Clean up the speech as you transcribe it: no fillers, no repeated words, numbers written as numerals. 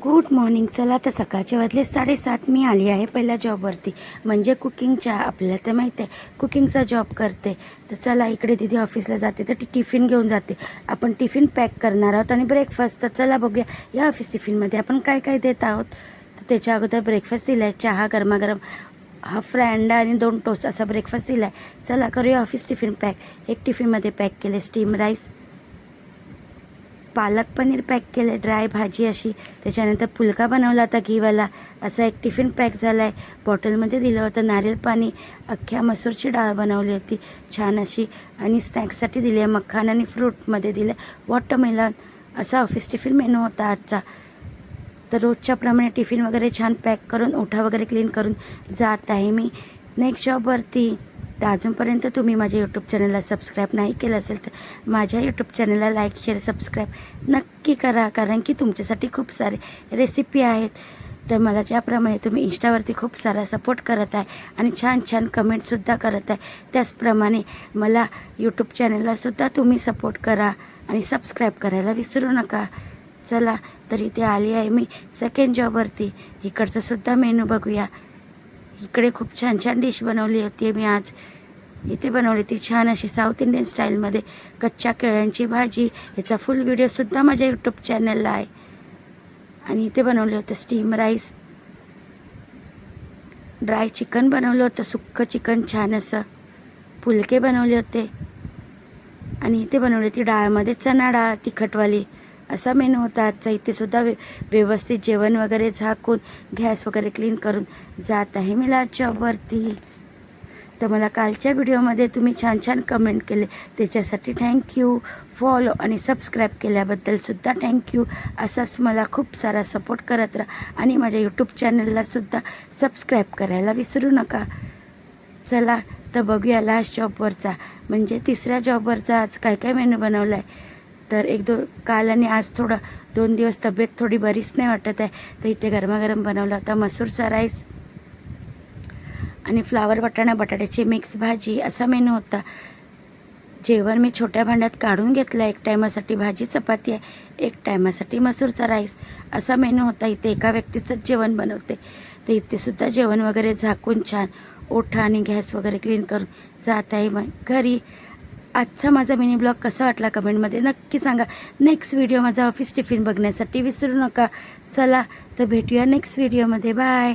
Good morning. चला तर सकाळचे वाजले 7:30. मी आली आहे पहिल्या जॉबवरती, म्हणजे कुकिंगच्या. आपल्याला तर माहीत आहे कुकिंगचा जॉब करते. तर चला इकडे दीदी ऑफिसला जाते तर ती टिफिन घेऊन जाते. आपण टिफिन पॅक करणार आहोत आणि ब्रेकफास्ट. तर चला बघूया या ऑफिस टिफिनमध्ये आपण काय काय देत आहोत. तर त्याच्या अगोदर ब्रेकफास्ट दिला आहे, चहा गरमागरम, हाफ फ्राय अंडा आणि 2 टोस्ट असा ब्रेकफास्ट दिला आहे. चला करूया ऑफिस टिफिन पॅक. एक टिफिनमध्ये पॅक केले steam rice, palak paneer pack केलं, ड्राय भाजी अशी. त्याच्यानंतर फुलका बनवला होता घीवाला, असा एक टिफिन पॅक झाला आहे. बॉटलमध्ये दिलं होतं नारळ पाणी, अख्ख्या मसूरची डाळ बनवली होती छान अशी. आणि स्नॅक्ससाठी दिली आहे मखान आणि फ्रूटमध्ये दिलं वॉटरमेलन. असा ऑफिस टिफिन मेनू होता आजचा. तर रोजच्याप्रमाणे टिफिन वगैरे छान पॅक करून ओठा वगैरे क्लीन करून जात आहे मी नेक्स्ट जॉबवरती. तर अजूनपर्यंत तुम्ही माझ्या यूट्यूब चॅनलला सबस्क्राईब नाही केलं असेल तर माझ्या यूट्यूब चॅनलला लाईक शेअर सबस्क्राईब नक्की करा, कारण की तुमच्यासाठी खूप सारे रेसिपी आहेत. तर मला ज्याप्रमाणे तुम्ही इंस्टावरती खूप सारा सपोर्ट करत आहे आणि छान छान कमेंटसुद्धा करत आहे, त्याचप्रमाणे मला यूट्यूब चॅनललासुद्धा तुम्ही सपोर्ट करा आणि सबस्क्राईब करायला विसरू नका. चला तर इथे आली आहे मी सेकंड जॉबवरती. इकडचासुद्धा मेनू बघूया. इकडे खूप छान छान डिश बनवली होती मी आज. इथे बनवली ती छान अशी साऊथ इंडियन स्टाईलमध्ये कच्च्या केळ्यांची भाजी. याचा फुल व्हिडिओसुद्धा माझ्या यूट्यूब चॅनलला आहे. आणि इथे बनवलं होतं स्टीम राईस, ड्राय चिकन बनवलं होतं, सुक्कं चिकन छान असं, फुलके बनवले होते. आणि इथे बनवली ती डाळमध्ये चणा डाळ तिखटवाली. असा मेनू होता आजचा. इथेसुद्धा व्यवस्थित जेवण वगैरे झाकून गॅस वगैरे क्लीन करून जात आहे मी आज जॉबवरती. तर मला कालच्या व्हिडिओमध्ये तुम्ही छान छान कमेंट केले, त्याच्यासाठी थँक्यू. फॉलो आणि सबस्क्राईब केल्याबद्दलसुद्धा थँक्यू. असाच मला खूप सारा सपोर्ट करत राहा आणि माझ्या यूट्यूब चॅनललासुद्धा सबस्क्राईब करायला विसरू नका. चला तर बघूया लास्ट जॉबवरचा, म्हणजे तिसऱ्या जॉबवरचा आज काय काय मेनू बनवला आहे. तर काल आणि आज 2 दिवस तब्येत थोडी बरीच नाही वाटत आहे. तर इथे गरमागरम बनवला होता मसूरचा राईस आणि फ्लावर वाटाणा बटाट्याची मिक्स भाजी. असा मेनू होता. जेवण मी छोट्या भांड्यात काढून घेतलं. 1 टायमासाठी भाजी चपाती आहे, 1 टायमासाठी मसूरचा राईस. असा मेनू होता. इथे एका व्यक्तीचंच जेवण बनवते. तर इथेसुद्धा जेवण वगैरे झाकून छान ओठा आणि गॅस वगैरे क्लीन करून जात आहे मग घरी. आजचा माझा मिनी ब्लॉग कसा वाटला कमेंटमध्ये नक्की सांगा. नेक्स्ट व्हिडिओ माझा ऑफिस टिफिन बघण्यासाठी विसरू नका. चला तर भेटूया नेक्स्ट व्हिडिओमध्ये. बाय.